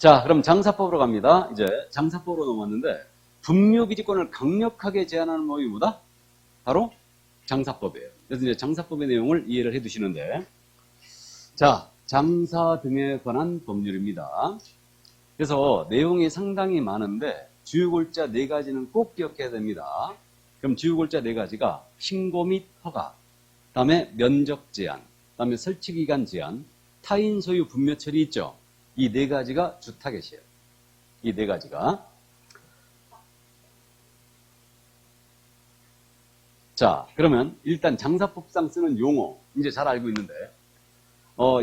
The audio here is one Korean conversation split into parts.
자, 그럼 장사법으로 갑니다. 이제 장사법으로 넘어왔는데 분묘기지권을 강력하게 제한하는 법이 뭐다? 바로 장사법이에요. 그래서 이제 장사법의 내용을 이해를 해 두시는데, 자, 장사 등에 관한 법률입니다. 그래서 내용이 상당히 많은데 주요 골자 4가지는 꼭 기억해야 됩니다. 그럼 주요 골자 4가지가 신고 및 허가, 그 다음에 면적 제한, 그 다음에 설치기간 제한, 타인 소유 분묘 처리 있죠. 이 4가지가 주 타겟이에요. 이 4가지가. 자, 그러면 일단 장사법상 쓰는 용어 이제 잘 알고 있는데,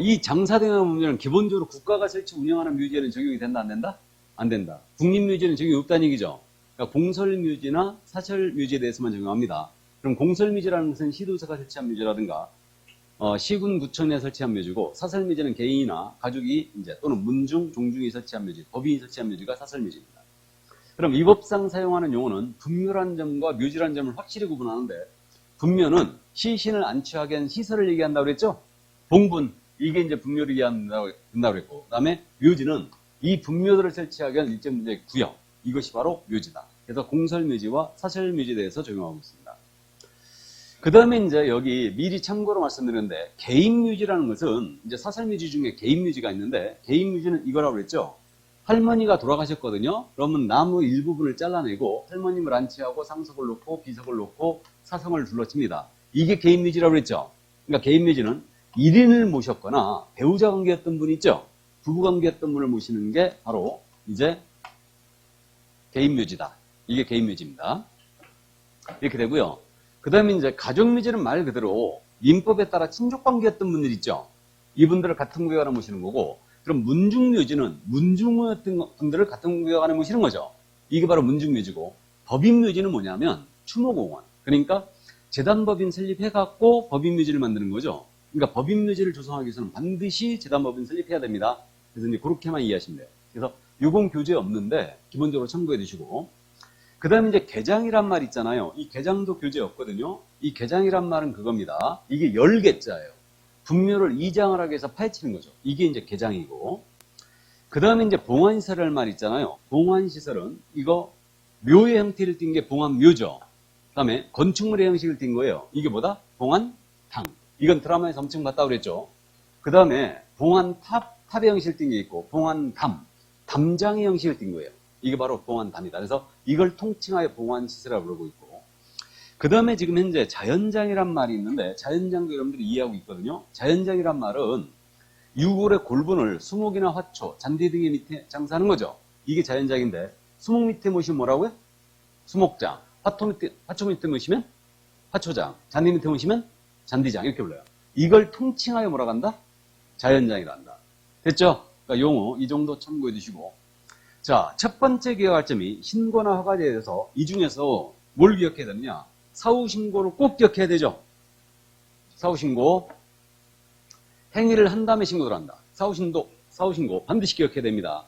이 장사 등의 법률은 기본적으로 국가가 설치 운영하는 묘지에는 적용이 된다, 안 된다? 안 된다. 국립묘지는 적용이 없다는 얘기죠. 그러니까 공설묘지나 사설묘지에 대해서만 적용합니다. 그럼 공설묘지라는 것은 시도사가 설치한 묘지라든가 시군 구청에 설치한 묘지고, 사설묘지는 개인이나 가족이 이제 또는 문중, 종중이 설치한 묘지, 법인이 설치한 묘지가 사설묘지입니다. 그럼 이 법상 사용하는 용어는 분묘란 점과 묘지란 점을 확실히 구분하는데, 분묘는 시신을 안치하게 한 시설을 얘기한다고 그랬죠? 봉분, 이게 이제 분묘를 얘기한다고 그랬고, 그 다음에 묘지는 이 분묘들을 설치하기 위한 일정 문제의 구역, 이것이 바로 묘지다. 그래서 공설묘지와 사설묘지에 대해서 적용하고 있습니다. 그 다음에 이제 여기 미리 참고로 말씀드렸는데, 개인묘지라는 것은 이제 사설묘지 중에 개인묘지가 있는데, 개인묘지는 이거라고 그랬죠? 할머니가 돌아가셨거든요. 그러면 나무 일부분을 잘라내고 할머님을 안치하고 상석을 놓고 비석을 놓고 사성을 둘러칩니다. 이게 개인묘지라고 그랬죠? 그러니까 개인묘지는 1인을 모셨거나 배우자 관계였던 분 있죠? 부부 관계였던 분을 모시는 게 바로 이제 개인묘지다. 이게 개인묘지입니다. 이렇게 되고요. 그 다음에 이제 가족묘지는 말 그대로 민법에 따라 친족관계였던 분들 있죠? 이분들을 같은 구역 안에 모시는 거고, 그럼 문중묘지는 문중이었던 분들을 같은 구역 안에 모시는 거죠. 이게 바로 문중묘지고, 법인묘지는 뭐냐면 추모공원. 그러니까 재단법인 설립해갖고 법인묘지를 만드는 거죠. 그러니까 법인묘지를 조성하기 위해서는 반드시 재단법인 설립해야 됩니다. 그래서 이제 그렇게만 이해하시면 돼요. 그래서 요건 교재에 없는데 기본적으로 참고해 두시고, 그 다음에 이제 개장이란 말 있잖아요. 이 개장도 교재에 없거든요. 이 개장이란 말은 그겁니다. 이게 10개자예요. 분묘를 이장을 하기 위해서 파헤치는 거죠. 이게 이제 개장이고, 그 다음에 이제 봉안시설이라는 말 있잖아요. 봉안시설은 이거 묘의 형태를 띈 게 봉안묘죠. 그 다음에 건축물의 형식을 띈 거예요. 이게 뭐다? 봉안당. 이건 드라마에서 엄청 봤다고 그랬죠. 그 다음에 봉안탑의 형식을 띈 게 있고, 봉안담, 담장의 형식을 띈 거예요. 이게 바로 봉안담이다. 그래서 이걸 통칭하여 봉안시설이라고 부르고 있고, 그 다음에 지금 현재 자연장이란 말이 있는데, 자연장도 여러분들이 이해하고 있거든요. 자연장이란 말은 유골의 골분을 수목이나 화초, 잔디 등의 밑에 장사하는 거죠. 이게 자연장인데, 수목 밑에 모시면 뭐라고요? 수목장. 화초 밑에 모시면 화초장. 잔디 밑에 모시면 잔디장. 이렇게 불러요. 이걸 통칭하여 뭐라고 한다? 자연장이라 한다. 됐죠? 그러니까 용어 이 정도 참고해 두시고, 자, 첫 번째 기억할 점이 신고나 허가제에 대해서 이 중에서 뭘 기억해야 되느냐? 사후신고를 꼭 기억해야 되죠. 사후신고, 행위를 한 다음에 신고를 한다. 사후신고 반드시 기억해야 됩니다.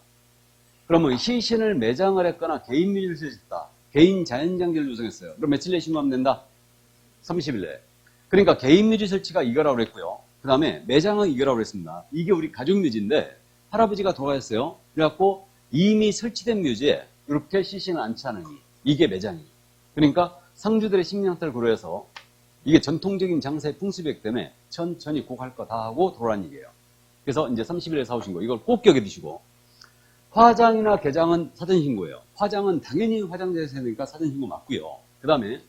그러면 시신을 매장을 했거나 개인묘지를 설치했다. 개인 자연장지를 조성했어요. 그럼 며칠 내에 신고하면 된다? 30일 내에. 그러니까 개인묘지 설치가 이거라고 그랬고요. 그 다음에 매장은 이거라고 그랬습니다. 이게 우리 가족묘지인데 할아버지가 돌아가셨어요. 그래갖고 이미 설치된 묘지에 이렇게 시신을 안치하는 이게 매장이에요. 그러니까 상주들의 식량탈을 고려해서 이게 전통적인 장사의 풍습이기 때문에 천천히 꼭 할 거 다 하고 돌아가는 얘기예요. 그래서 이제 30일에 사오신거 이걸 꼭 기억해 두시고, 화장이나 개장은 사전신고예요. 화장은 당연히 화장대에서 해야 되니까 사전신고 맞고요. 그 다음에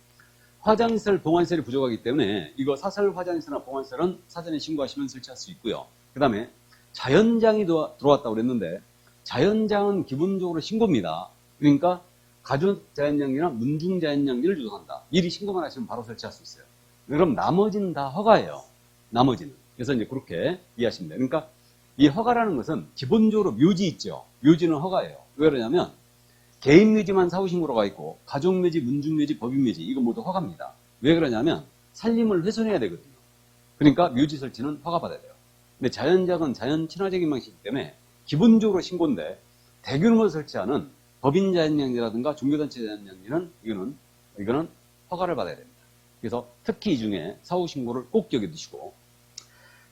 화장시설, 봉안시설이 부족하기 때문에 이거 사설 화장시설이나 봉안시설은 사전에 신고하시면 설치할 수 있고요. 그 다음에 자연장이 들어왔다고 그랬는데, 자연장은 기본적으로 신고입니다. 그러니까 가족 자연장이나 문중 자연장지를 조성한다. 미리 신고만 하시면 바로 설치할 수 있어요. 그럼 나머지는 다 허가예요. 나머지는. 그래서 이제 그렇게 이해하시면 돼요. 그러니까 이 허가라는 것은 기본적으로 묘지 있죠. 묘지는 허가예요. 왜 그러냐면 개인묘지만 사후신고로가 있고, 가족묘지, 문중묘지, 법인묘지 이거 모두 허가입니다. 왜 그러냐면 산림을 훼손해야 되거든요. 그러니까 묘지 설치는 허가받아야 돼요. 근데 자연장은 자연 친화적인 방식이기 때문에 기본적으로 신고인데, 대규모로 설치하는 법인 자연장지라든가 종교단체 자연장지는 이거는 허가를 받아야 됩니다. 그래서 특히 이 중에 사후신고를 꼭 기억해 두시고,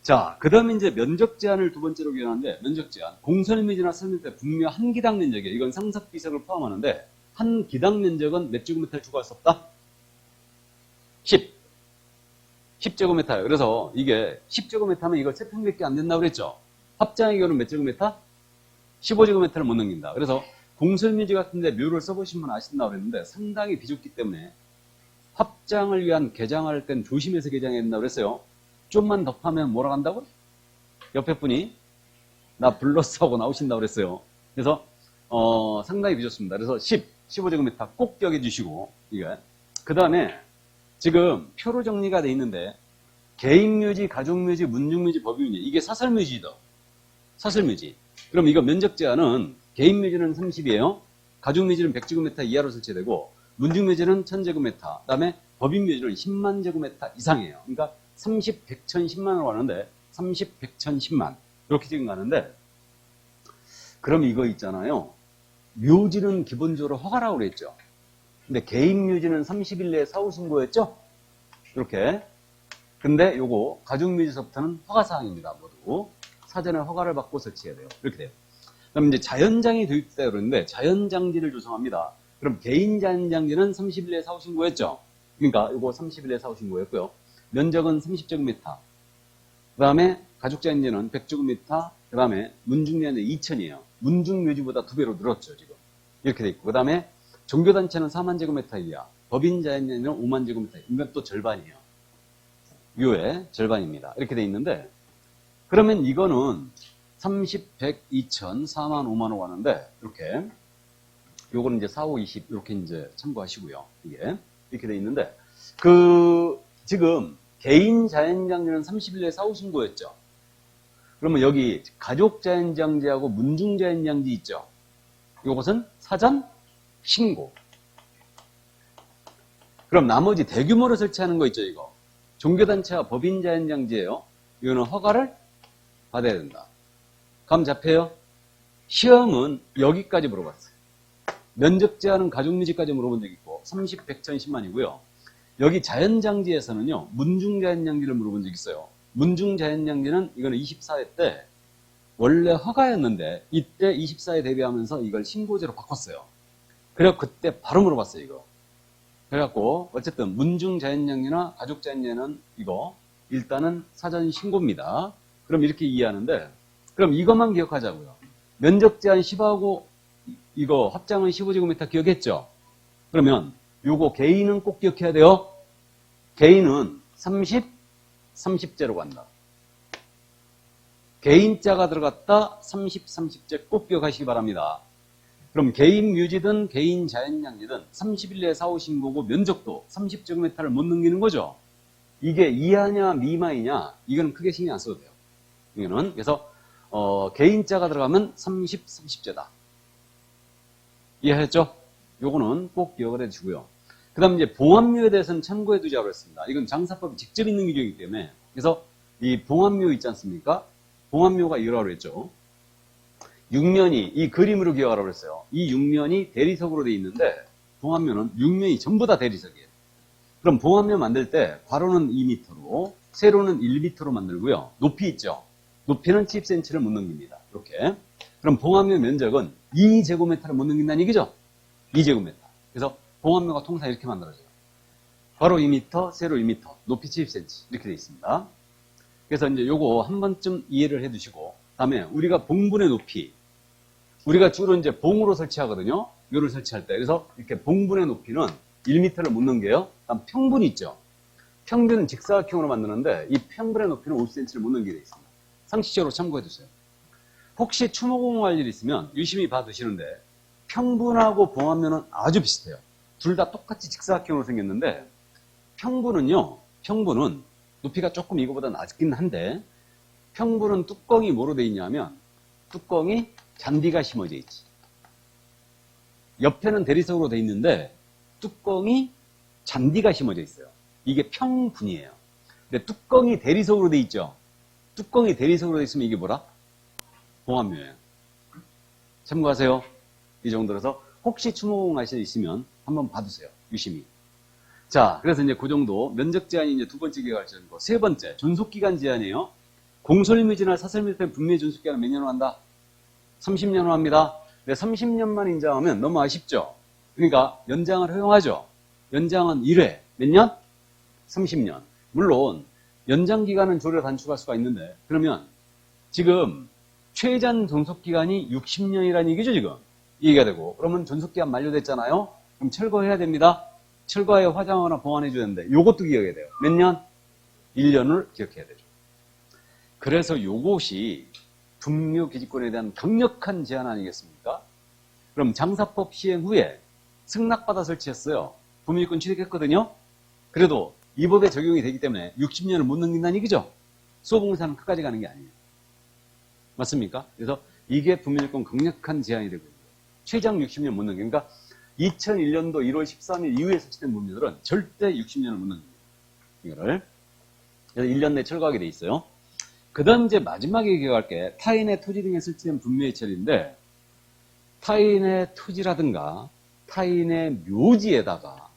자, 그 다음에 이제 면적 제한을 두 번째로 기하는데, 면적 제한. 공설미지나 설밀대 분묘 한 기당 면적이에요. 이건 상석 비석을 포함하는데, 한 기당 면적은 몇 제곱미터를 추가할 수 없다? 10제곱미터예요. 그래서 이게 10제곱미터면 이거 3평밖에 안 된다고 그랬죠? 합장의 경우는 몇 제곱미터? 15제곱미터를 못 넘긴다. 그래서 공설미지 같은데 묘를 써보신 분 아신다고 그랬는데 상당히 비좁기 때문에 합장을 위한 개장할 땐 조심해서 개장해야 된다고 그랬어요. 좀만 더 파면 뭐라 한다고? 옆에 분이 나 불렀어 하고 나오신다고 그랬어요. 그래서 상당히 비좁습니다. 그래서 15제곱미터 꼭 기억해 주시고 이게 그 다음에 지금 표로 정리가 돼 있는데 개인묘지, 가족묘지, 문중묘지, 법인묘지 이게 사설묘지다. 사설묘지. 그럼 이거 면적 제한은 개인묘지는 30이에요. 가족묘지는 100제곱미터 이하로 설치되고 문중묘지는 1000제곱미터. 그다음에 법인묘지는 10만 제곱미터 이상이에요. 그러니까 30, 100, 1000, 10만으로 가는데 30, 100, 1000, 10만 이렇게 지금 가는데 그럼 이거 있잖아요. 묘지는 기본적으로 허가라고 그랬죠. 근데 개인 묘지는 30일 내에 사후 신고였죠? 이렇게. 근데 요거 가족묘지서부터는 허가사항입니다. 모두. 사전에 허가를 받고 설치해야 돼요. 이렇게 돼요. 그럼 이제 자연장이 도입됐다 그러는데 자연장지를 조성합니다. 그럼 개인 자연장지는 30일 내에 사후 신고였죠? 그러니까 요거 30일 내에 사후 신고였고요. 면적은 30제곱미터. 그 다음에 가족자연지는 100제곱미터. 그 다음에 문중자연지 2000이에요. 문중묘지보다 2배로 늘었죠, 지금. 이렇게 돼 있고. 그 다음에 종교단체는 4만 제곱미터 이하, 법인자연자는 5만 제곱미터 이하. 이건 또 절반이에요. 묘의 절반입니다. 이렇게 돼 있는데, 그러면 이거는 30, 100, 2000, 4만, 5만으로 가는데, 이렇게. 요거는 이제 4, 5, 20, 이렇게 이제 참고하시고요. 이게. 이렇게 돼 있는데, 지금 개인 자연장지는 30일 내에 사후 신고였죠. 그러면 여기 가족 자연장지하고 문중 자연장지 있죠. 요것은 사전 신고. 그럼 나머지 대규모로 설치하는 거 있죠, 이거. 종교단체와 법인 자연장지예요. 이거는 허가를 받아야 된다. 감 잡혀요? 시험은 여기까지 물어봤어요. 면적 제한은 가족묘지까지 물어본 적 있고 30, 100, 1000, 10만이고요. 여기 자연장지에서는요. 문중자연장지를 물어본 적 있어요. 문중자연장지는 이거는 24회 때 원래 허가였는데 이때 24회 대비하면서 이걸 신고제로 바꿨어요. 그래서 그때 바로 물어봤어요. 이거. 그래갖고 어쨌든 문중자연장지나 가족자연장지는 이거 일단은 사전 신고입니다. 그럼 이렇게 이해하는데 그럼 이것만 기억하자고요. 면적 제한 10하고 이거 합장은 15제곱미터 기억했죠? 그러면 요거 개인은 꼭 기억해야 돼요. 개인은 30, 30제로 간다. 개인자가 들어갔다 30, 30제 꼭 기억하시기 바랍니다. 그럼 개인 묘지든 개인 자연장지든 30일 내에 사후 신고고 면적도 30제곱미터를 못 넘기는 거죠. 이게 이하냐 미만이냐 이거는 크게 신경 안 써도 돼요. 이거는 그래서 개인자가 들어가면 30, 30제다. 이해하셨죠? 요거는 꼭 기억을 해주시고요. 그 다음 이제 봉합묘에 대해서는 참고해 두자고 했습니다. 이건 장사법이 직접 있는 규정이기 때문에. 그래서 이 봉합묘 있지 않습니까? 봉합묘가 이거라고 했죠. 육면이 이 그림으로 기억하라고 했어요. 이 육면이 대리석으로 되어 있는데 봉합묘는 육면이 전부 다 대리석이에요. 그럼 봉합묘 만들 때 괄호는 2m로 세로는 1m로 만들고요. 높이 있죠. 높이는 10cm를 못 넘깁니다. 이렇게. 그럼 봉합묘 면적은 2제곱미터를 못 넘긴다는 얘기죠? 2제곱미터. 그래서 봉합묘가 통상 이렇게 만들어져요. 괄호 2m, 세로 2m, 높이 70cm 이렇게 되어 있습니다. 그래서 이제 요거 한 번쯤 이해를 해 두시고 다음에 우리가 봉분의 높이 우리가 주로 이제 봉으로 설치하거든요. 요를 설치할 때. 그래서 이렇게 봉분의 높이는 1m를 못 넘겨요. 다음 평분이 있죠. 평균은 직사각형으로 만드는데 이 평분의 높이는 50cm를 못 넘기게 되어 있습니다. 상식적으로 참고해 두세요. 혹시 추모공할 일이 있으면 유심히 봐두시는데 평분하고 봉합묘는 아주 비슷해요. 둘 다 똑같이 직사각형으로 생겼는데 평분은요. 평분은 높이가 조금 이거보다 낮긴 한데 평분은 뚜껑이 뭐로 되어 있냐면 뚜껑이 잔디가 심어져 있지. 옆에는 대리석으로 되어 있는데 뚜껑이 잔디가 심어져 있어요. 이게 평분이에요. 근데 뚜껑이 대리석으로 되어 있죠. 뚜껑이 대리석으로 되어 있으면 이게 뭐라? 봉합묘예요. 참고하세요. 이 정도라서 혹시 추모공하실 일 있으면 한번 봐두세요. 유심히. 자, 그래서 이제 그 정도 면적 제한이 이제 두 번째 기각할 거. 세 번째 존속기간 제한이에요. 공설미지나 사설미지나 분묘의 존속기간은 몇 년으로 한다? 30년으로 합니다. 근데 30년만 인정하면 너무 아쉽죠? 그러니까 연장을 허용하죠. 연장은 1회. 몇 년? 30년. 물론 연장기간은 조례로 단축할 수가 있는데 그러면 지금 최장 존속기간이 60년이라는 얘기죠 지금. 이해가 되고 그러면 존속기간 만료됐잖아요. 그럼 철거해야 됩니다. 철거에 화장하거나 보완해 줘야 되는데 요것도 기억해야 돼요. 몇 년? 1년을 기억해야 되죠. 그래서 요것이 분묘 기지권에 대한 강력한 제한 아니겠습니까? 그럼 장사법 시행 후에 승낙받아 설치했어요. 분묘기권 취득했거든요. 그래도 이 법에 적용이 되기 때문에 60년을 못 넘긴다는 얘기죠. 수호봉사는 끝까지 가는 게 아니에요. 맞습니까? 그래서 이게 분묘기권 강력한 제한이 되고 있는 거예요. 최장 60년 못 넘기는 그러니까 2001년도 1월 13일 이후에 설치된 분묘들은 절대 60년을 못 넘깁니다. 이거를. 그래서 1년 내에 철거하게 돼 있어요. 그 다음 이제 마지막에 기억할 게 타인의 토지 등에 설치된 분묘의 처리인데 타인의 토지라든가 타인의 묘지에다가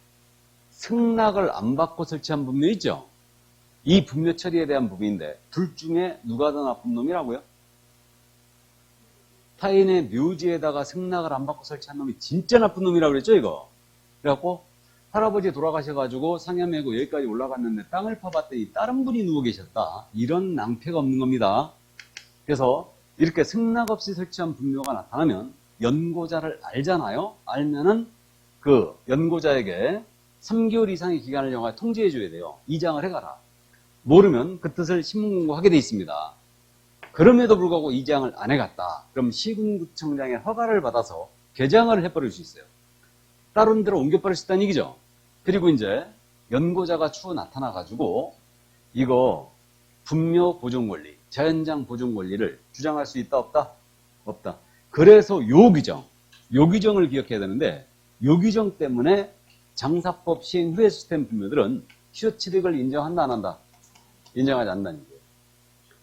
승낙을 안 받고 설치한 분묘 있죠? 이 분묘 처리에 대한 부분인데 둘 중에 누가 더 나쁜 놈이라고요? 타인의 묘지에다가 승낙을 안 받고 설치한 놈이 진짜 나쁜 놈이라고 그랬죠 이거? 그래갖고 할아버지 돌아가셔가지고 상여 메고 여기까지 올라갔는데 땅을 파봤더니 다른 분이 누워 계셨다. 이런 낭패가 없는 겁니다. 그래서 이렇게 승낙 없이 설치한 분묘가 나타나면 연고자를 알잖아요. 알면은 그 연고자에게 3개월 이상의 기간을 정하여 통지해 줘야 돼요. 이장을 해가라. 모르면 그 뜻을 신문공고하게 돼 있습니다. 그럼에도 불구하고 이장을 안 해갔다. 그럼 시군구청장의 허가를 받아서 개장을 해버릴 수 있어요. 다른 데로 옮겨버릴 수 있다는 얘기죠. 그리고 이제 연고자가 추후 나타나가지고 이거 분묘 보존 권리, 자연장 보존 권리를 주장할 수 있다 없다? 없다. 그래서 요 규정을 기억해야 되는데 요 규정 때문에 장사법 시행 후에 시스템 분묘들은 시효취득을 인정한다 안 한다? 인정하지 않는다는 얘기예요.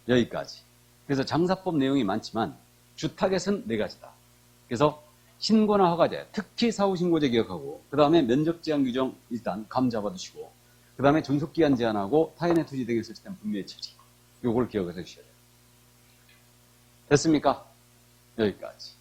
여기까지. 그래서 장사법 내용이 많지만 주타겟은 4가지다. 그래서 신고나 허가제, 특히 사후신고제 기억하고 그 다음에 면적제한 규정 일단 감 잡아두시고 그 다음에 존속기한 제한하고 타인의 토지 등에 설치된 분묘의 처리 요걸 기억해서 주셔야 돼요. 됐습니까? 여기까지.